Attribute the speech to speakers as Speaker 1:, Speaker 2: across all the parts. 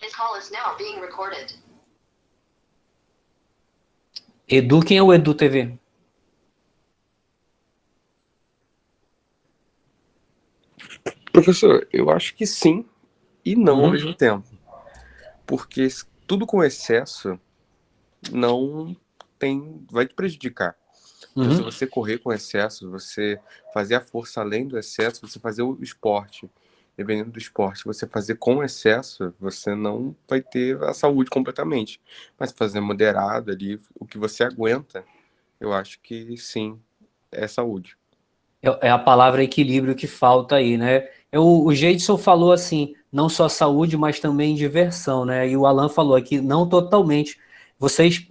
Speaker 1: This call is now being recorded.
Speaker 2: Edu, quem é o Edu TV?
Speaker 3: Professor, eu acho que sim e não ao
Speaker 2: Uhum.
Speaker 3: mesmo tempo. Porque tudo com excesso não vai te prejudicar. Então, se
Speaker 2: Uhum.
Speaker 3: você correr com excesso, você fazer a força além do excesso, você fazer o esporte, dependendo do esporte, você fazer com excesso, você não vai ter a saúde completamente. Mas fazer moderado ali, o que você aguenta, eu acho que sim, é saúde.
Speaker 2: É a palavra equilíbrio que falta aí, né? O Jadson falou assim, não só saúde, mas também diversão, né? E o Alan falou aqui, não totalmente. Vocês,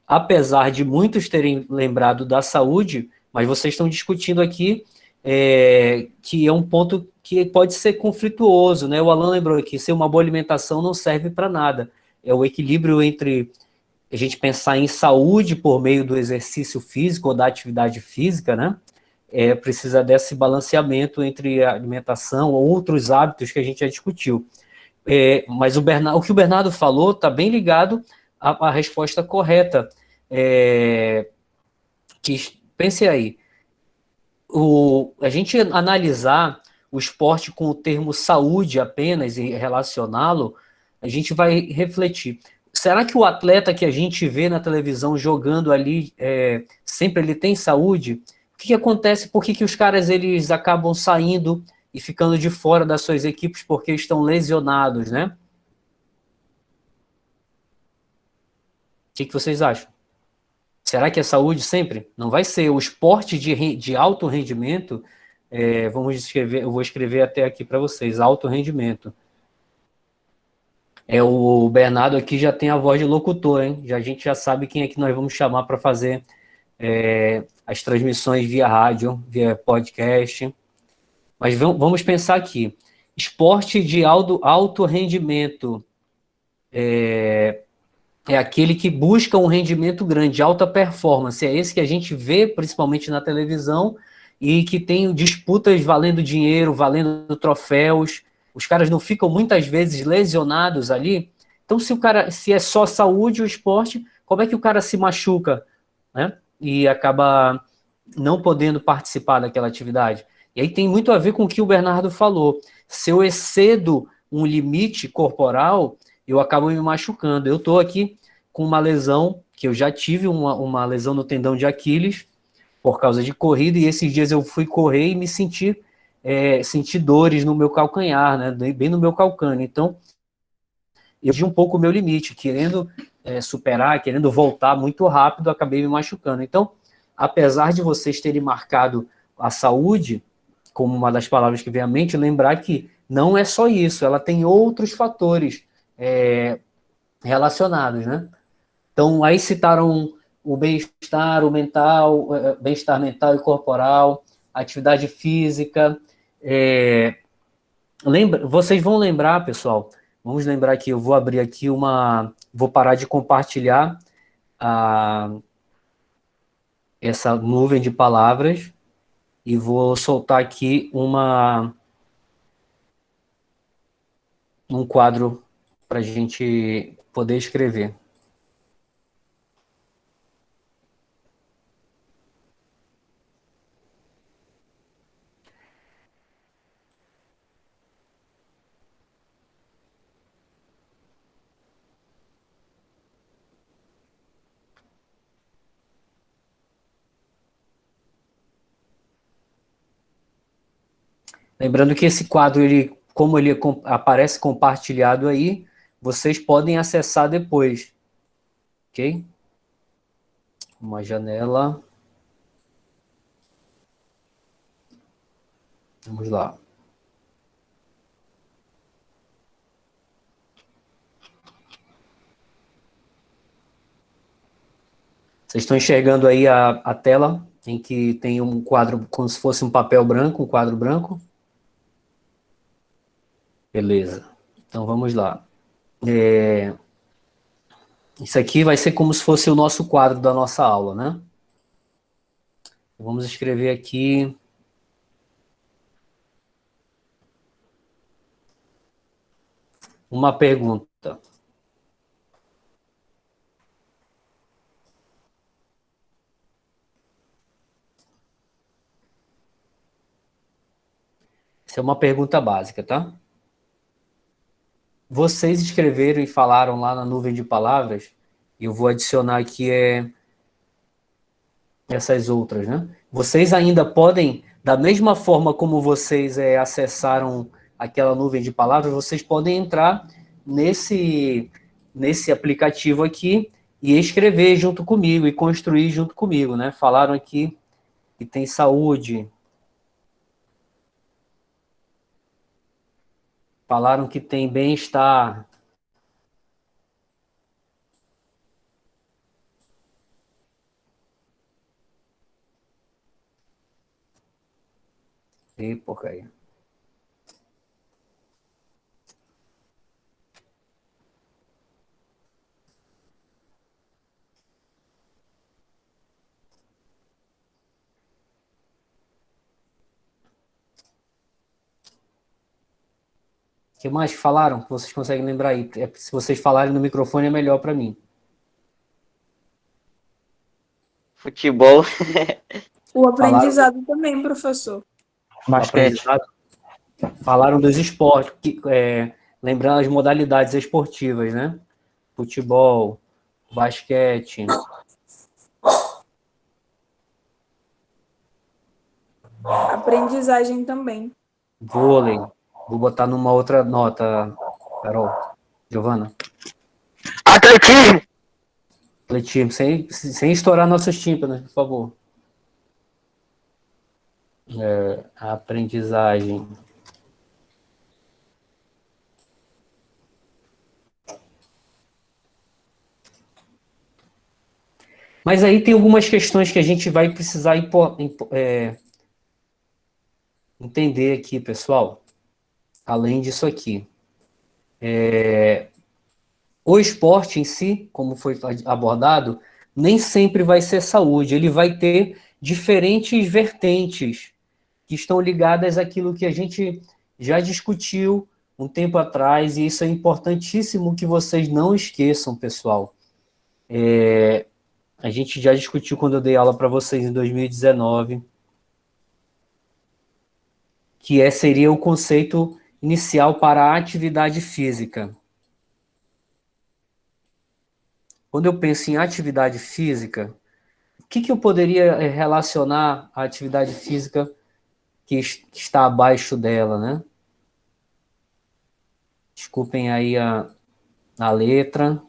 Speaker 2: apesar de muitos terem lembrado da saúde, mas vocês estão discutindo aqui que é um ponto que pode ser conflituoso, né? O Alan lembrou aqui, ser uma boa alimentação não serve para nada. É o equilíbrio entre a gente pensar em saúde por meio do exercício físico ou da atividade física, né? Precisa desse balanceamento entre a alimentação ou outros hábitos que a gente já discutiu. Mas o que o Bernardo falou está bem ligado à resposta correta. Pense aí, a gente analisar o esporte com o termo saúde apenas e relacioná-lo, a gente vai refletir. Será que o atleta que a gente vê na televisão jogando ali, sempre ele tem saúde? O que acontece? Por que os caras eles acabam saindo e ficando de fora das suas equipes porque estão lesionados, né? O que vocês acham? Será que é saúde sempre? Não vai ser. O esporte de alto rendimento, eu vou escrever até aqui para vocês, alto rendimento. O Bernardo aqui já tem a voz de locutor, hein? A gente já sabe quem é que nós vamos chamar para fazer as transmissões via rádio, via podcast. Mas vamos pensar aqui. Esporte de alto rendimento é aquele que busca um rendimento grande, alta performance. É esse que a gente vê principalmente na televisão e que tem disputas valendo dinheiro, valendo troféus. Os caras não ficam muitas vezes lesionados ali. Então, se é só saúde o esporte, como é que o cara se machuca, né? E acaba não podendo participar daquela atividade? E aí tem muito a ver com o que o Bernardo falou. Se eu excedo um limite corporal, eu acabo me machucando. Eu estou aqui com uma lesão, que eu já tive uma lesão no tendão de Aquiles, por causa de corrida, e esses dias eu fui correr e me senti dores no meu calcanhar, né, bem no meu calcânio. Então, eu tive um pouco o meu limite, querendo superar, querendo voltar muito rápido, acabei me machucando. Então, apesar de vocês terem marcado a saúde como uma das palavras que vem à mente, lembrar que não é só isso, ela tem outros fatores relacionados, né? Então, aí citaram o bem-estar, o mental, bem-estar mental e corporal, atividade física. Vocês vão lembrar, pessoal, vamos lembrar que eu vou abrir aqui vou parar de compartilhar essa nuvem de palavras e vou soltar aqui um quadro para a gente poder escrever. Lembrando que esse quadro, como ele aparece compartilhado aí, vocês podem acessar depois, ok? Uma janela. Vamos lá. Vocês estão enxergando aí a tela em que tem um quadro como se fosse um papel branco, um quadro branco? Beleza. Então vamos lá. Isso aqui vai ser como se fosse o nosso quadro da nossa aula, né? Vamos escrever aqui uma pergunta. Essa é uma pergunta básica, tá? Vocês escreveram e falaram lá na nuvem de palavras, e eu vou adicionar aqui essas outras, né? Vocês ainda podem, da mesma forma como vocês acessaram aquela nuvem de palavras, vocês podem entrar nesse aplicativo aqui e escrever junto comigo e construir junto comigo, né? Falaram aqui que tem saúde, falaram que tem bem-estar. E porcaria. O que mais falaram que vocês conseguem lembrar aí? Se vocês falarem no microfone é melhor para mim.
Speaker 4: Futebol.
Speaker 5: O aprendizado também, professor.
Speaker 2: Basquete. Falaram dos esportes, lembrando as modalidades esportivas, né? Futebol, basquete.
Speaker 5: Aprendizagem também.
Speaker 2: Vôlei. Vou botar numa outra nota, Carol. Giovana.
Speaker 4: Atletismo.
Speaker 2: Atletismo, sem estourar nossos tímpanos, por favor. Aprendizagem. Mas aí tem algumas questões que a gente vai precisar entender aqui, pessoal. Além disso aqui. O esporte em si, como foi abordado, nem sempre vai ser saúde. Ele vai ter diferentes vertentes que estão ligadas àquilo que a gente já discutiu um tempo atrás, e isso é importantíssimo que vocês não esqueçam, pessoal. A gente já discutiu quando eu dei aula para vocês em 2019, que seria o conceito inicial para a atividade física. Quando eu penso em atividade física, o que eu poderia relacionar à atividade física que está abaixo dela, né? Desculpem aí a letra.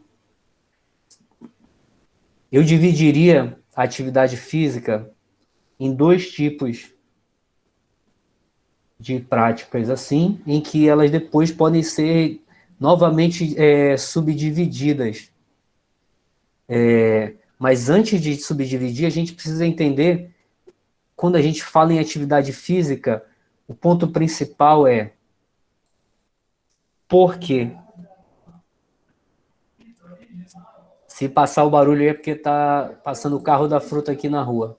Speaker 2: Eu dividiria a atividade física em dois tipos de práticas, assim, em que elas depois podem ser novamente subdivididas. Mas antes de subdividir, a gente precisa entender, quando a gente fala em atividade física, o ponto principal é por quê? Se passar o barulho aí é porque está passando o carro da fruta aqui na rua.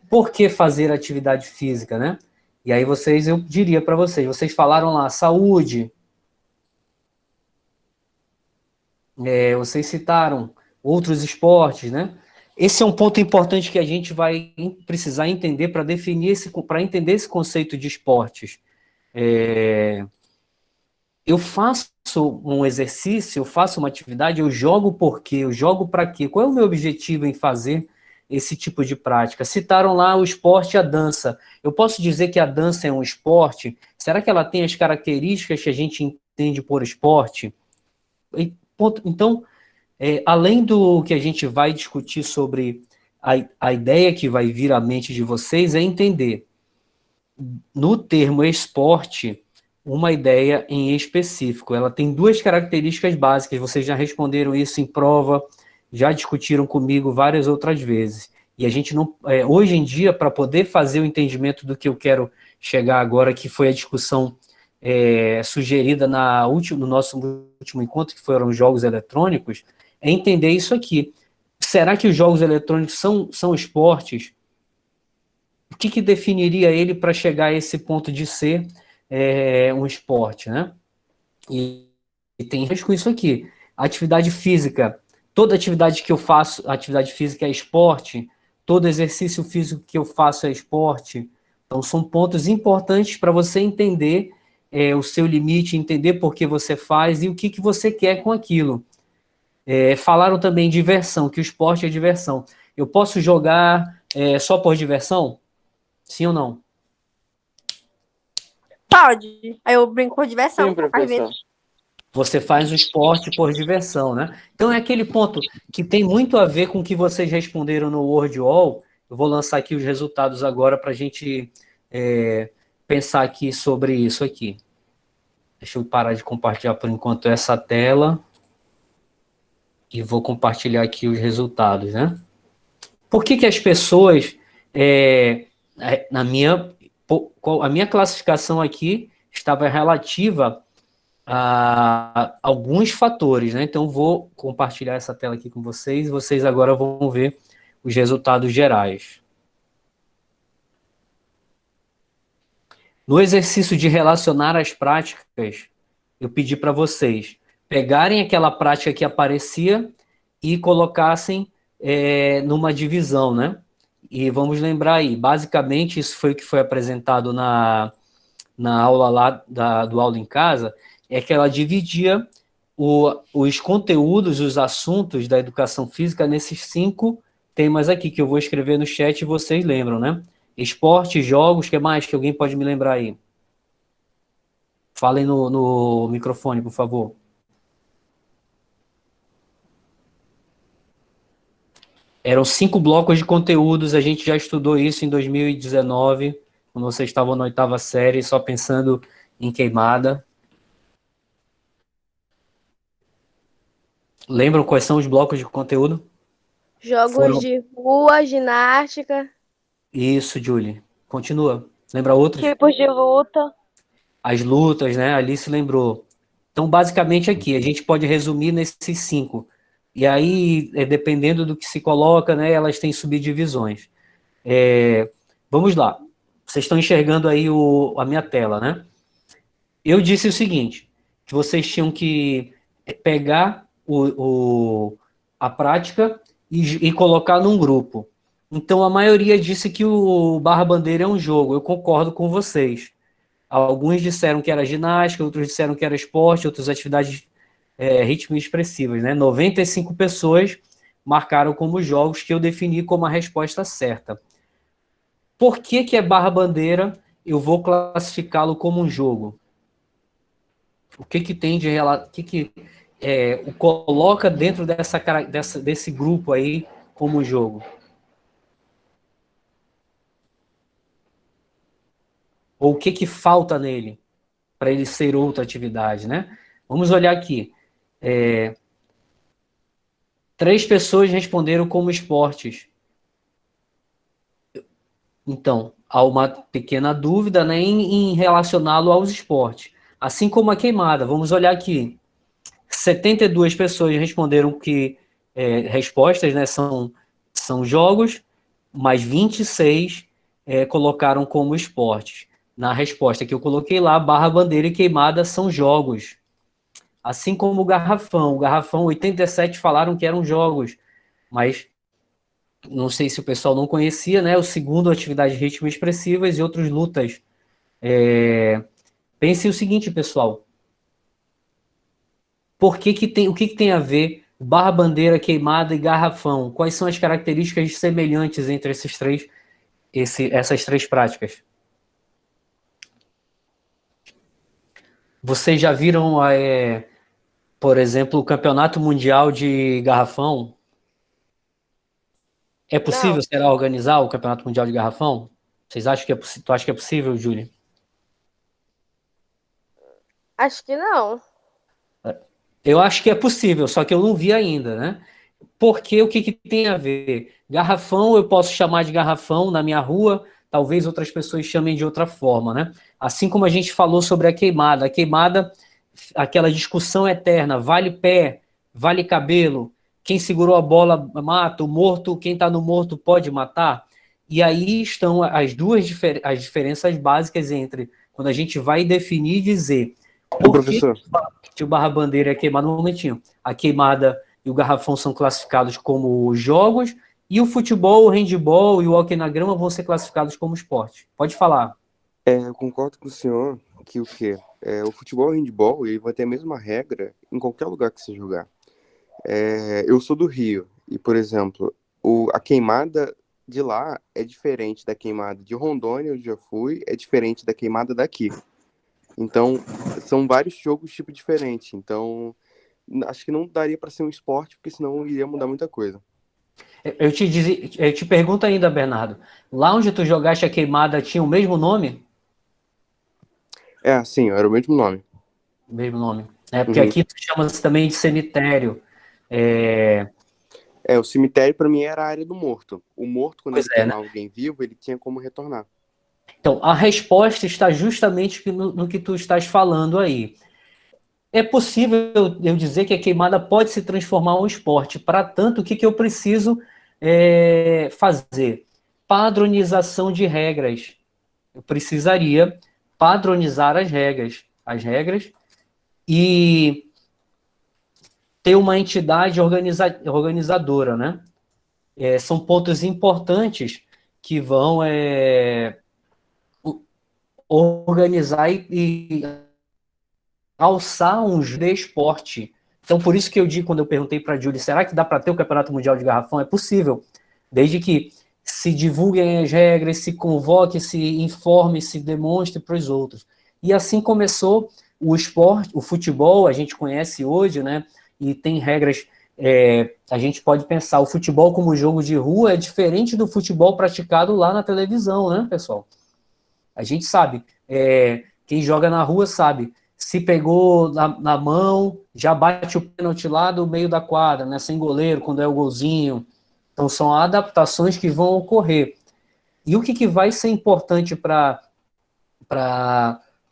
Speaker 2: Por que fazer atividade física, né? E aí eu diria para vocês falaram lá, saúde. Vocês citaram outros esportes, né? Esse é um ponto importante que a gente vai precisar entender para entender esse conceito de esportes. Eu faço um exercício, eu faço uma atividade, eu jogo por quê? Eu jogo para quê? Qual é o meu objetivo em fazer esse tipo de prática? Citaram lá o esporte e a dança. Eu posso dizer que a dança é um esporte? Será que ela tem as características que a gente entende por esporte? Então, além do que a gente vai discutir sobre a ideia que vai vir à mente de vocês, é entender, no termo esporte, uma ideia em específico. Ela tem duas características básicas, vocês já responderam isso em prova, já discutiram comigo várias outras vezes. E a gente não, hoje em dia, para poder fazer o entendimento do que eu quero chegar agora, que foi a discussão sugerida no nosso último encontro, que foram os jogos eletrônicos, é entender isso aqui. Será que os jogos eletrônicos são esportes? O que definiria ele para chegar a esse ponto de ser um esporte, né? tem risco com isso aqui. Atividade física, toda atividade que eu faço, atividade física é esporte, todo exercício físico que eu faço é esporte. Então, são pontos importantes para você entender o seu limite, entender por que você faz e o que você quer com aquilo. Falaram também de diversão, que o esporte é diversão. Eu posso jogar só por diversão? Sim ou não?
Speaker 6: Pode. Aí eu brinco por diversão.
Speaker 4: Sim,
Speaker 6: Às
Speaker 4: professor.
Speaker 6: vezes.
Speaker 2: Você faz o esporte por diversão, né? Então é aquele ponto que tem muito a ver com o que vocês responderam no WordWall. Eu vou lançar aqui os resultados agora para a gente pensar aqui sobre isso aqui. Deixa eu parar de compartilhar por enquanto essa tela e vou compartilhar aqui os resultados, né? Por que as pessoas, a minha classificação aqui estava relativa a alguns fatores, né? Então, vou compartilhar essa tela aqui com vocês, e vocês agora vão ver os resultados gerais. No exercício de relacionar as práticas, eu pedi para vocês pegarem aquela prática que aparecia e colocassem numa divisão, né? E vamos lembrar aí, basicamente, isso foi o que foi apresentado na aula lá do Aula em Casa, é que ela dividia os conteúdos, os assuntos da educação física nesses 5 temas aqui, que eu vou escrever no chat e vocês lembram, né? Esporte, jogos, o que mais que alguém pode me lembrar aí? Falem no microfone, por favor. Eram 5 blocos de conteúdos, a gente já estudou isso em 2019, quando vocês estavam na 8ª série, só pensando em queimada. Lembram quais são os blocos de conteúdo?
Speaker 6: Jogos de rua, ginástica.
Speaker 2: Isso, Julie. Continua. Lembra outros?
Speaker 6: Tipos de luta.
Speaker 2: As lutas, né? Ali se lembrou. Então, basicamente aqui, a gente pode resumir nesses 5. E aí, dependendo do que se coloca, né, elas têm subdivisões. Vamos lá. Vocês estão enxergando aí a minha tela, né? Eu disse o seguinte, que vocês tinham que pegar a prática e colocar num grupo. Então, a maioria disse que o Barra Bandeira é um jogo. Eu concordo com vocês. Alguns disseram que era ginástica, outros disseram que era esporte, outras atividades ritmo expressivas, né? 95 pessoas marcaram como jogos, que eu defini como a resposta certa. Por que é Barra Bandeira? Eu vou classificá-lo como um jogo. O que tem de relato? O coloca dentro desse grupo aí como jogo? Ou o que falta nele para ele ser outra atividade, né? Vamos olhar aqui. 3 pessoas responderam como esportes. Então, há uma pequena dúvida, né, em relacioná-lo aos esportes. Assim como a queimada. Vamos olhar aqui. 72 pessoas responderam que respostas, né, são jogos, mas 26 colocaram como esportes. Na resposta que eu coloquei lá, Barra Bandeira e queimada são jogos. Assim como o garrafão. O garrafão, 87 falaram que eram jogos, mas não sei se o pessoal não conhecia, né? O segundo, atividades ritmo expressivas e outros lutas. Pensem o seguinte, pessoal. O que tem a ver Barra Bandeira, queimada e garrafão? Quais são as características semelhantes entre essas 3 práticas? Vocês já viram, por exemplo, o Campeonato Mundial de Garrafão? É possível, será, organizar o Campeonato Mundial de Garrafão? Vocês acham que é possível? Tu acha que é possível, Júlia?
Speaker 6: Acho que não.
Speaker 2: Eu acho que é possível, só que eu não vi ainda, né? Porque o que tem a ver? Garrafão, eu posso chamar de garrafão na minha rua, talvez outras pessoas chamem de outra forma, né? Assim como a gente falou sobre a queimada. A queimada, aquela discussão eterna, vale pé, vale cabelo, quem segurou a bola mata, o morto, quem está no morto pode matar. E aí estão as diferenças básicas entre quando a gente vai definir e dizer
Speaker 3: Ô,
Speaker 2: Por que
Speaker 3: professor,
Speaker 2: que o barra bandeira é queimado? Um momentinho. A queimada e o garrafão são classificados como jogos, e o futebol, o handebol e o hóquei na grama vão ser classificados como esporte. Pode falar.
Speaker 3: eu concordo com o senhor que o quê? O futebol e o handebol, ele vai ter a mesma regra em qualquer lugar que você jogar. Eu sou do Rio, e, por exemplo, a queimada de lá é diferente da queimada de Rondônia, onde eu fui, é diferente da queimada daqui. Então, são vários jogos tipo diferente. Então, acho que não daria para ser um esporte, porque senão iria mudar muita coisa.
Speaker 2: Eu te pergunto ainda, Bernardo, lá onde tu jogaste a queimada tinha o mesmo nome?
Speaker 3: Sim, era o mesmo nome.
Speaker 2: Mesmo nome. Porque
Speaker 3: Uhum.
Speaker 2: aqui chama-se também de cemitério. É,
Speaker 3: O cemitério para mim era a área do morto. O morto, quando
Speaker 2: Pois
Speaker 3: ele
Speaker 2: é, né?
Speaker 3: queimava alguém vivo, ele tinha como retornar.
Speaker 2: Então, a resposta está justamente no que tu estás falando aí. É possível eu dizer que a queimada pode se transformar em um esporte. Para tanto, o que eu preciso fazer? Padronização de regras. Eu precisaria padronizar as regras e ter uma entidade organizadora, né? São pontos importantes que vão organizar e alçar um de esporte. Então, por isso que eu digo, quando eu perguntei para a Júlia, será que dá para ter o Campeonato Mundial de Garrafão? É possível, desde que se divulguem as regras, se convoque, se informe, se demonstre para os outros. E assim começou o esporte, o futebol, a gente conhece hoje, né? E tem regras, a gente pode pensar, o futebol como jogo de rua é diferente do futebol praticado lá na televisão, né, pessoal? A gente sabe, quem joga na rua sabe, se pegou na mão, já bate o pênalti lá do meio da quadra, né, sem goleiro, quando é o golzinho. Então, são adaptações que vão ocorrer. E o que vai ser importante para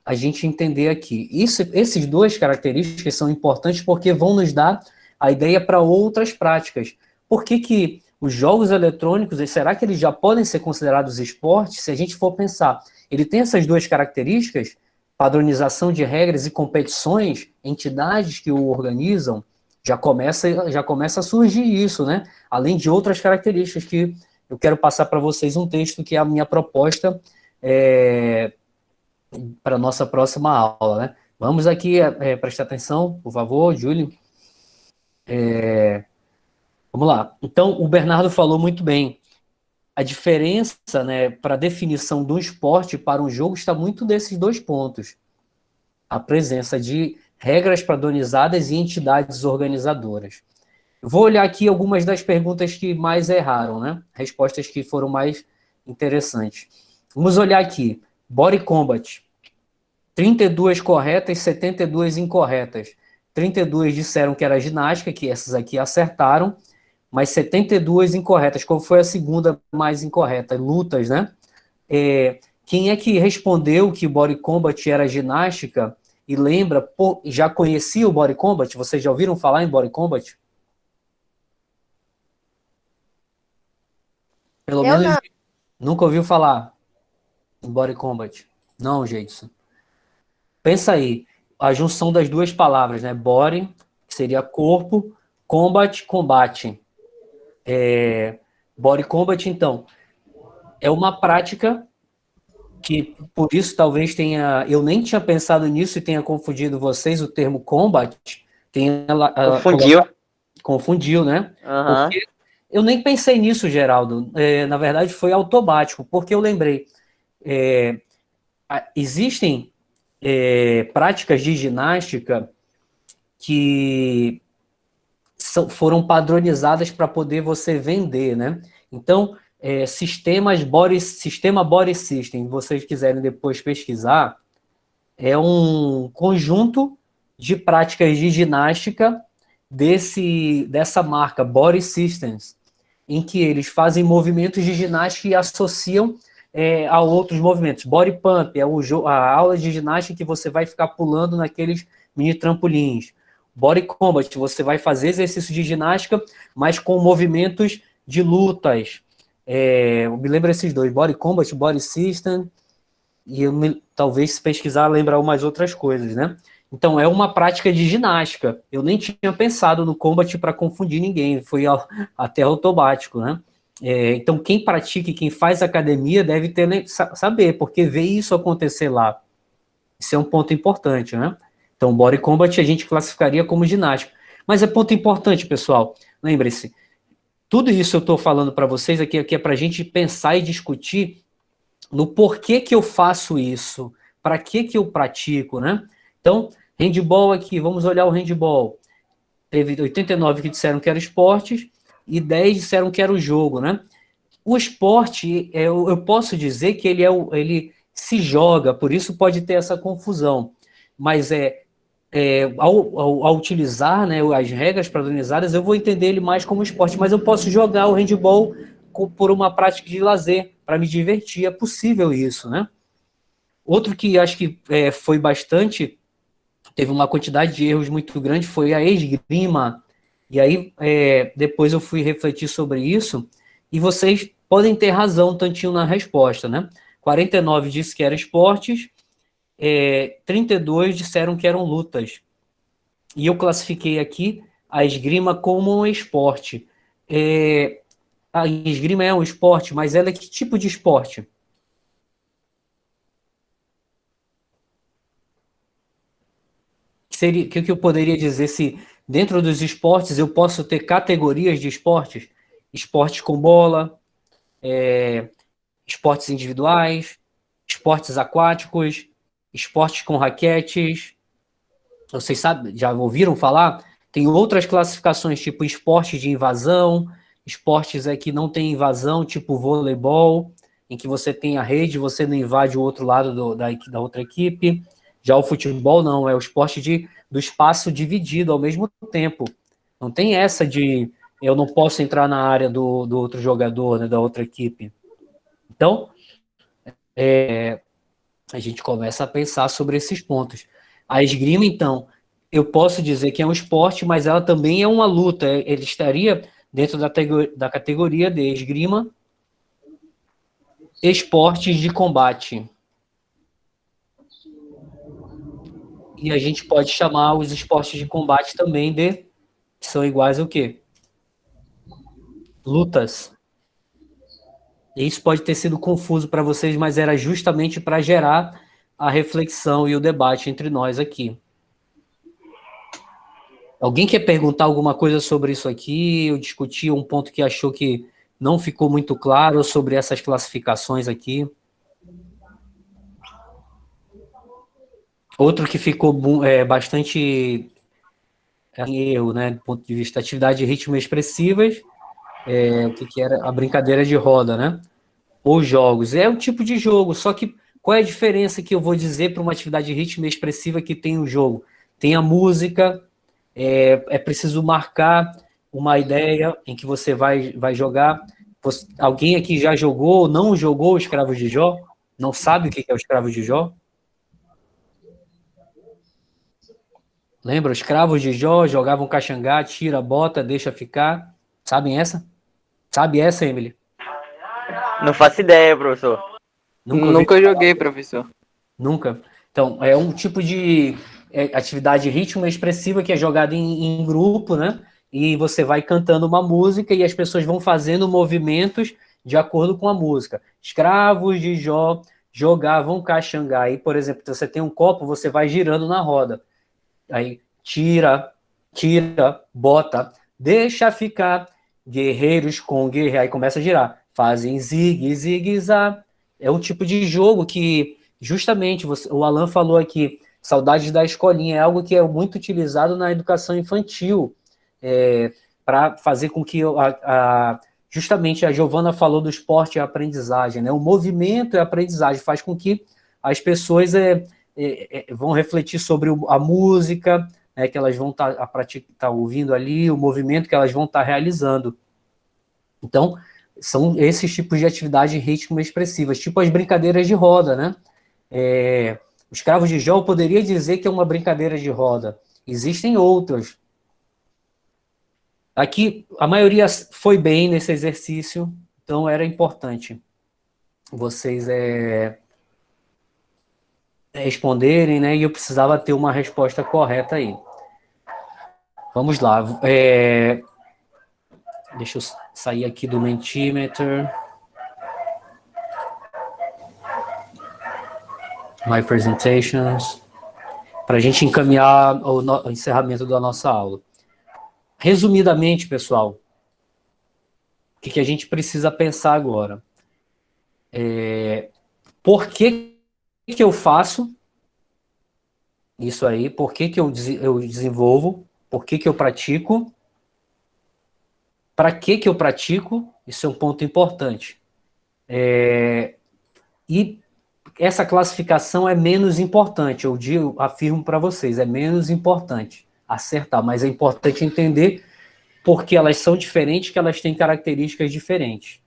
Speaker 2: a gente entender aqui? Esses duas características são importantes porque vão nos dar a ideia para outras práticas. Por que os jogos eletrônicos, será que eles já podem ser considerados esportes? Se a gente for pensar, ele tem essas duas características, padronização de regras e competições, entidades que o organizam, já começa a surgir isso, né? Além de outras características que eu quero passar para vocês um texto que é a minha proposta para a nossa próxima aula, né? Vamos aqui prestar atenção, por favor, Júlio. Vamos lá. Então, o Bernardo falou muito bem. A diferença, né, para a definição do esporte para um jogo está muito desses dois pontos. A presença de regras padronizadas e entidades organizadoras. Eu vou olhar aqui algumas das perguntas que mais erraram, né? Respostas que foram mais interessantes. Vamos olhar aqui. Body Combat. 32 corretas, 72 incorretas. 32 disseram que era ginástica, que essas aqui acertaram, mas 72 incorretas. Qual foi a segunda mais incorreta? Lutas, né? Quem é que respondeu que Body Combat era ginástica e lembra, já conhecia o Body Combat? Vocês já ouviram falar em Body Combat? Pelo
Speaker 6: Eu
Speaker 2: menos
Speaker 6: não.
Speaker 2: nunca ouviu falar em Body Combat. Não, Jeidson. Pensa aí, a junção das duas palavras, né? Body, que seria corpo, combat, combate. Body Combat, então, é uma prática que, por isso, talvez eu nem tinha pensado nisso e tenha confundido vocês, o termo combat, confundiu, né?
Speaker 4: Aham.
Speaker 2: Porque eu nem pensei nisso, Geraldo. Na verdade, foi automático, porque eu lembrei. Existem práticas de ginástica que foram padronizadas para poder você vender, né? Então, sistema Body System, se vocês quiserem depois pesquisar, é um conjunto de práticas de ginástica dessa marca, Body Systems, em que eles fazem movimentos de ginástica e associam a outros movimentos. Body Pump é a aula de ginástica que você vai ficar pulando naqueles mini trampolins. Body Combat, você vai fazer exercício de ginástica, mas com movimentos de lutas. Eu me lembro desses dois, Body Combat, Body System, e talvez se pesquisar lembrar umas outras coisas, né? Então, é uma prática de ginástica. Eu nem tinha pensado no combat para confundir ninguém, foi até automático, né? Então, quem pratica e quem faz academia deve saber, porque vê isso acontecer lá. Isso é um ponto importante, né? Então, body combat a gente classificaria como ginástica. Mas é ponto importante, pessoal. Lembre-se, tudo isso eu estou falando para vocês aqui é para a gente pensar e discutir no porquê que eu faço isso, para que eu pratico, né? Então, handball aqui, vamos olhar o handball. Teve 89 que disseram que era esportes e 10 disseram que era o jogo, né? O esporte, eu posso dizer que ele se joga, por isso pode ter essa confusão. Mas ao utilizar, né, as regras padronizadas, eu vou entender ele mais como esporte, mas eu posso jogar o handball por uma prática de lazer, para me divertir, é possível isso, né? Outro que acho que foi bastante, teve uma quantidade de erros muito grande, foi a esgrima. E aí, depois eu fui refletir sobre isso, e vocês podem ter razão um tantinho na resposta, né? 49 disse que eram esportes, 32 disseram que eram lutas. E eu classifiquei aqui a esgrima como um esporte. A esgrima é um esporte, mas ela é que tipo de esporte? O que eu poderia dizer se dentro dos esportes eu posso ter categorias de esportes? Esportes com bola, esportes individuais, esportes aquáticos, esportes com raquetes. Vocês sabem, já ouviram falar? Tem outras classificações, tipo esportes de invasão, esportes que não tem invasão, tipo voleibol, em que você tem a rede, você não invade o outro lado da outra equipe. Já o futebol não, é o esporte do espaço dividido ao mesmo tempo. Não tem essa de eu não posso entrar na área do outro jogador, né, da outra equipe. Então, a gente começa a pensar sobre esses pontos. A esgrima, então, eu posso dizer que é um esporte, mas ela também é uma luta. Ele estaria dentro da categoria de esgrima, esportes de combate. E a gente pode chamar os esportes de combate também que são iguais ao quê? Lutas. Isso pode ter sido confuso para vocês, mas era justamente para gerar a reflexão e o debate entre nós aqui. Alguém quer perguntar alguma coisa sobre isso aqui? Eu discuti um ponto que achou que não ficou muito claro sobre essas classificações aqui. Outro que ficou bastante em erro, né, do ponto de vista atividade de ritmo expressivas, o que era a brincadeira de roda, né? Ou jogos. É um tipo de jogo, só que qual é a diferença que eu vou dizer para uma atividade de ritmo expressiva que tem o jogo? Tem a música, é preciso marcar uma ideia em que você vai jogar. Alguém aqui já jogou ou não jogou o Escravos de Jó? Não sabe o que é o Escravos de Jó? Lembra? Os Escravos de Jó jogavam caxangá, tira, bota, deixa ficar. Sabem essa? Sabe essa, Emily?
Speaker 4: Não faço ideia, professor.
Speaker 7: Nunca joguei, professor.
Speaker 2: Nunca. Então, é um tipo de atividade ritmo expressiva que é jogada em grupo, né? E você vai cantando uma música e as pessoas vão fazendo movimentos de acordo com a música. Escravos de Jó jogavam caxangá. Aí, por exemplo, você tem um copo, você vai girando na roda. Aí, tira, bota, deixa ficar, guerreiros com guerreiro. Aí começa a girar. Fazem zigue, zigue, zá. É um tipo de jogo que, justamente, o Alan falou aqui, saudades da escolinha, é algo que é muito utilizado na educação infantil, para fazer com que, justamente, a Giovana falou do esporte e a aprendizagem, né? O movimento e a aprendizagem faz com que as pessoas vão refletir sobre a música, né, que elas vão estar ouvindo ali, o movimento que elas vão estar realizando. Então, são esses tipos de atividade ritmo expressivas, tipo as brincadeiras de roda, né? Os Escravos de Jó, eu poderia dizer que é uma brincadeira de roda. Existem outras. Aqui, a maioria foi bem nesse exercício, então era importante vocês responderem, né? E eu precisava ter uma resposta correta aí. Vamos lá. Deixa eu sair aqui do Mentimeter. My Presentations. Para a gente encaminhar o encerramento da nossa aula. Resumidamente, pessoal, o que a gente precisa pensar agora? Por que eu faço isso aí? Por que eu desenvolvo? Por que eu pratico? Para que eu pratico? Isso é um ponto importante. E essa classificação é menos importante, eu afirmo para vocês, é menos importante acertar, mas é importante entender porque elas são diferentes, que elas têm características diferentes.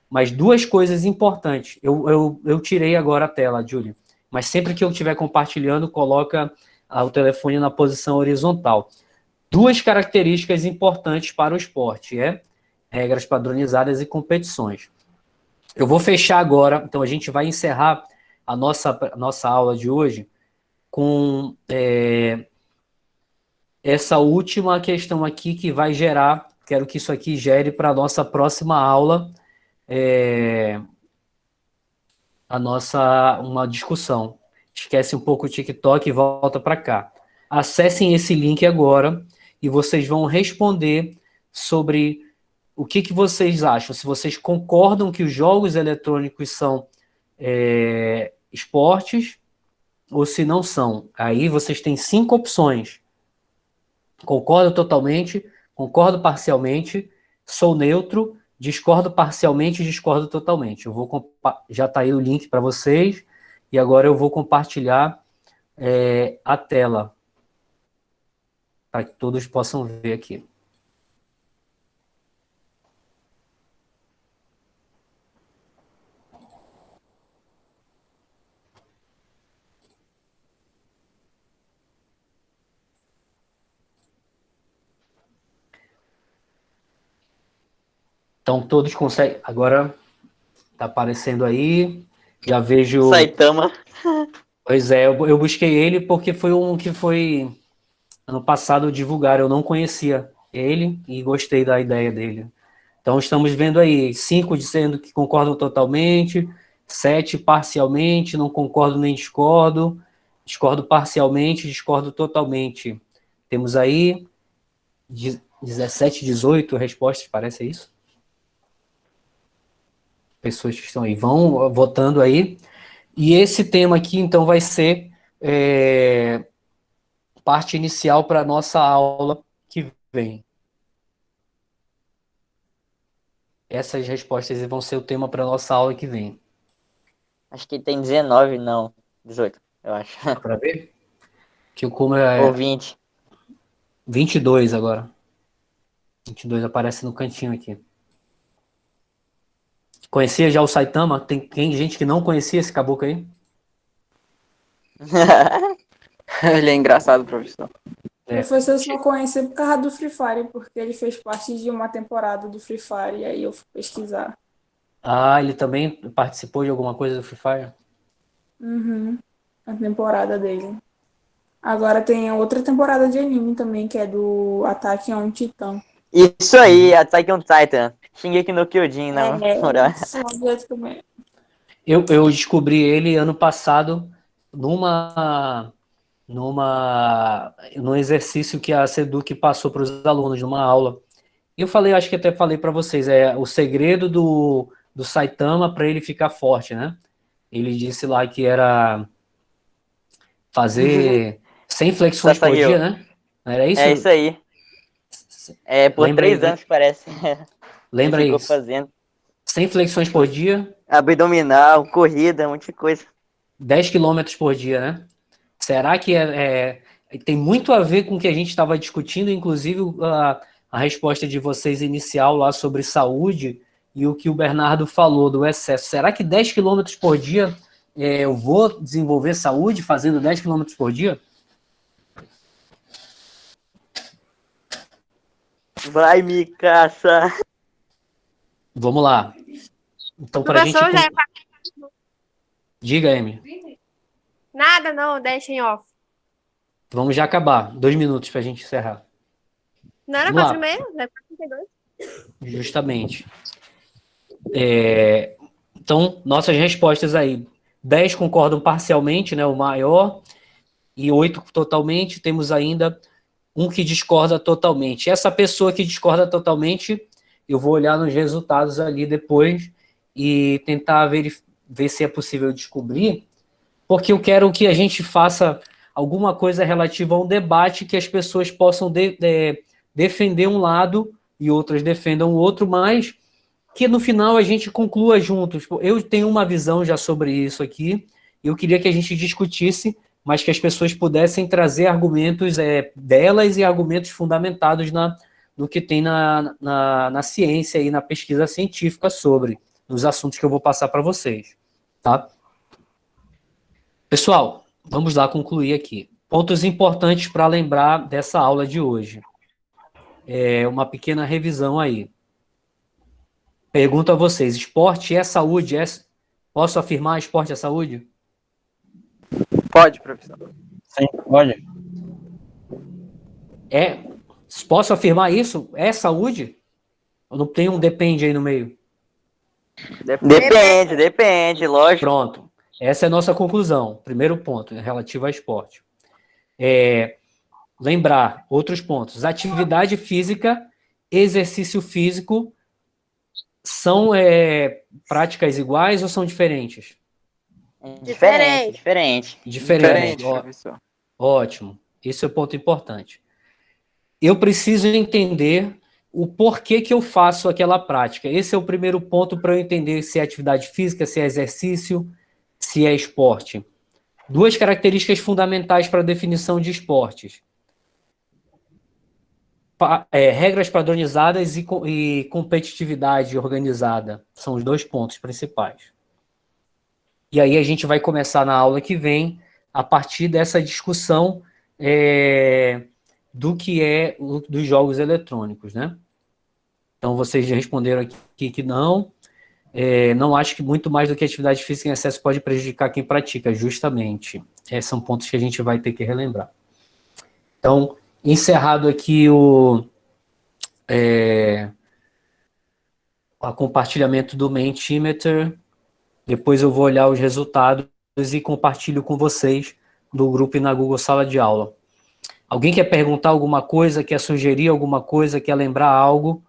Speaker 2: Mas duas coisas importantes, eu tirei agora a tela, Júlia, mas sempre que eu estiver compartilhando, coloca o telefone na posição horizontal. Duas características importantes para o esporte, regras padronizadas e competições. Eu vou fechar agora, então a gente vai encerrar a nossa aula de hoje com essa última questão aqui que vai gerar, quero que isso aqui gere para a nossa próxima aula uma discussão. Esquece um pouco o TikTok e volta para cá. Acessem esse link agora e vocês vão responder sobre o que vocês acham, se vocês concordam que os jogos eletrônicos são esportes ou se não são. Aí vocês têm 5 opções. Concordo totalmente, concordo parcialmente, sou neutro, discordo parcialmente, discordo totalmente. Já está aí o link para vocês e agora eu vou compartilhar a tela para que todos possam ver aqui. Então, todos conseguem... Agora, está aparecendo aí. Já vejo...
Speaker 4: Saitama.
Speaker 2: Pois é, eu busquei ele porque foi um que foi... Ano passado divulgaram, eu não conhecia ele e gostei da ideia dele. Então, estamos vendo aí 5 dizendo que concordam totalmente, 7 parcialmente, não concordo nem discordo, discordo parcialmente, discordo totalmente. Temos aí 17, 18 respostas, parece isso? Pessoas que estão aí, vão votando aí. E esse tema aqui, então, vai ser parte inicial para a nossa aula que vem. Essas respostas vão ser o tema para a nossa aula que vem.
Speaker 4: Acho que tem 19, não. 18, eu acho.
Speaker 2: Para ver? Que
Speaker 4: Ou 20.
Speaker 2: 22 agora. 22 aparece no cantinho aqui. Conhecia já o Saitama? Tem gente que não conhecia esse caboclo aí?
Speaker 7: Ele é engraçado, professor.
Speaker 5: O professor só conheci por causa do Free Fire, porque ele fez parte de uma temporada do Free Fire, e aí eu fui pesquisar.
Speaker 2: Ah, ele também participou de alguma coisa do Free Fire?
Speaker 5: Uhum. A temporada dele. Agora tem outra temporada de anime também, que é do Ataque a um Titã.
Speaker 4: Isso aí, Attack on Titan. Shingeki no Kyojin, não.
Speaker 5: Só do jeito também.
Speaker 2: Eu descobri ele ano passado num exercício que a Seduc passou para os alunos, numa aula. E eu falei, acho que até falei para vocês, o segredo do Saitama para ele ficar forte, né? Ele disse lá que era fazer 100 flexões por dia, né? Era isso?
Speaker 4: É isso aí. Por 3 anos, parece.
Speaker 2: Lembra
Speaker 4: Ele ficou
Speaker 2: isso?
Speaker 4: fazendo
Speaker 2: 100 flexões por dia.
Speaker 4: abdominal, corrida, um monte de coisa.
Speaker 2: 10 quilômetros por dia, né? Será que tem muito a ver com o que a gente estava discutindo, inclusive a resposta de vocês inicial lá sobre saúde e o que o Bernardo falou do excesso. Será que 10 quilômetros por dia eu vou desenvolver saúde fazendo 10 quilômetros por dia?
Speaker 4: Vai me caçar.
Speaker 2: Vamos lá. Então, para a gente... Diga, Emily.
Speaker 6: Nada, não, deixa em off.
Speaker 2: Vamos já acabar. 2 minutos para a gente encerrar.
Speaker 6: Não era
Speaker 2: Vamos lá.
Speaker 6: 4h30? Não é 4h32?
Speaker 2: Justamente. Então, nossas respostas aí. 10 concordam parcialmente, né, o maior, e 8 totalmente. Temos ainda um que discorda totalmente. Essa pessoa que discorda totalmente, eu vou olhar nos resultados ali depois e tentar ver se é possível descobrir, porque eu quero que a gente faça alguma coisa relativa a um debate que as pessoas possam defender um lado e outras defendam o outro, mas que no final a gente conclua juntos. Eu tenho uma visão já sobre isso aqui, e eu queria que a gente discutisse, mas que as pessoas pudessem trazer argumentos delas e argumentos fundamentados no que tem na ciência e na pesquisa científica sobre os assuntos que eu vou passar para vocês. Tá? Pessoal, vamos lá concluir aqui. Pontos importantes para lembrar dessa aula de hoje. Uma pequena revisão aí. Pergunto a vocês, esporte é saúde? Posso afirmar esporte é saúde?
Speaker 7: Pode, professor.
Speaker 8: Sim, pode.
Speaker 2: Posso afirmar isso? É saúde? Ou não tem um depende aí no meio?
Speaker 7: Depende, lógico.
Speaker 2: Pronto. Essa é a nossa conclusão. Primeiro ponto, relativo ao esporte. Lembrar, outros pontos. Atividade física, exercício físico, são práticas iguais ou são diferentes?
Speaker 7: Diferente.
Speaker 2: Diferente,
Speaker 7: professor.
Speaker 2: Ótimo. Esse é o ponto importante. Eu preciso entender o porquê que eu faço aquela prática. Esse é o primeiro ponto para eu entender se é atividade física, se é exercício, se é esporte. 2 características fundamentais para a definição de esportes. Regras padronizadas e competitividade organizada. São os 2 pontos principais. E aí a gente vai começar na aula que vem, a partir dessa discussão do que dos jogos eletrônicos, né? Então, vocês já responderam aqui que não. Não acho que muito mais do que atividade física em excesso pode prejudicar quem pratica, justamente. São pontos que a gente vai ter que relembrar. Então, encerrado aqui o compartilhamento do Mentimeter, depois eu vou olhar os resultados e compartilho com vocês no grupo e na Google Sala de Aula. Alguém quer perguntar alguma coisa, quer sugerir alguma coisa, quer lembrar algo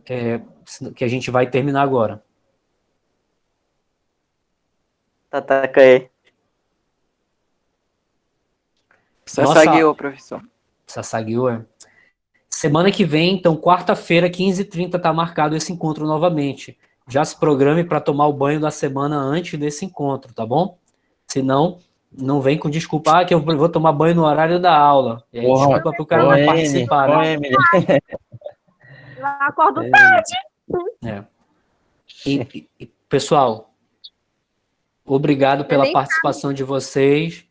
Speaker 2: que a gente vai terminar agora?
Speaker 7: Taca aí. Sassagueou, professor.
Speaker 2: Sassagueou, Semana que vem, então, quarta-feira, 15h30, está marcado esse encontro novamente. Já se programe para tomar o banho da semana antes desse encontro, tá bom? Senão, não vem com desculpa, que eu vou tomar banho no horário da aula. E aí, desculpa para o cara não participar. Né?
Speaker 6: Eu acordo tarde.
Speaker 2: Pessoal, obrigado pela participação de vocês.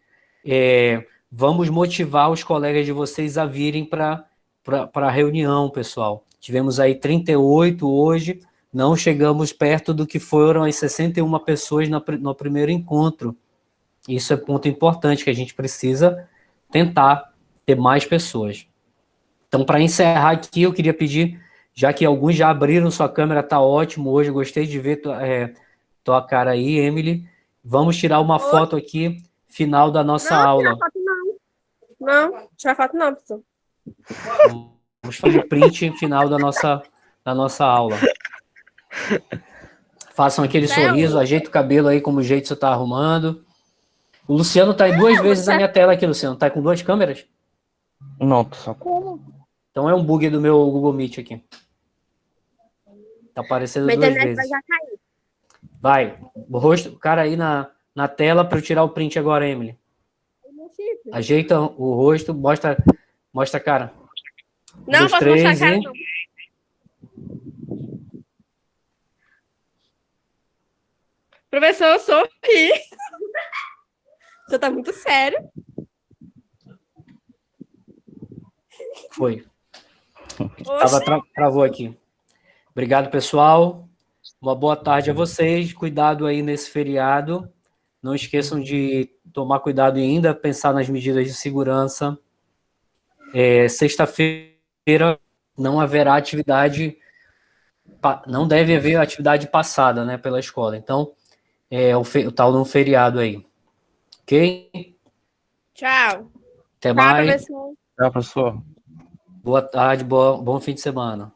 Speaker 2: Vamos motivar os colegas de vocês a virem para a reunião, pessoal. Tivemos aí 38 hoje, não chegamos perto do que foram as 61 pessoas no primeiro encontro. Isso é ponto importante, que a gente precisa tentar ter mais pessoas. Então, para encerrar aqui, eu queria pedir, já que alguns já abriram sua câmera, tá ótimo hoje, gostei de ver tua cara aí, Emily. Vamos tirar uma foto aqui, final da nossa aula.
Speaker 6: Não, tirar foto não, professor.
Speaker 2: Vamos fazer o print final da nossa aula. Façam aquele sorriso, ajeita o cabelo aí como o jeito que você está arrumando. O Luciano está em 2 vezes na minha tela aqui, Luciano. Está com 2 câmeras?
Speaker 8: Não, só como?
Speaker 2: Então é um bug do meu Google Meet aqui. Tá aparecendo 2 vezes.
Speaker 6: Vai já cair.
Speaker 2: Vai. O rosto, cara aí na tela para eu tirar o print agora, Emily. Ajeita o rosto, mostra a cara.
Speaker 6: Não,
Speaker 2: 2,
Speaker 6: posso
Speaker 2: 3,
Speaker 6: mostrar a cara, não. Professor, eu sorri. Você tá muito sério.
Speaker 2: Foi. Travou aqui. Obrigado, pessoal. Uma boa tarde a vocês. Cuidado aí nesse feriado. Não esqueçam de tomar cuidado e ainda pensar nas medidas de segurança. Sexta-feira não haverá atividade, não deve haver atividade passada, né, pela escola. Então, o tal no feriado aí. Ok?
Speaker 6: Tchau.
Speaker 2: Até
Speaker 6: Tchau,
Speaker 2: mais.
Speaker 6: professor.
Speaker 8: Tchau, professor.
Speaker 2: Boa tarde, bom fim de semana.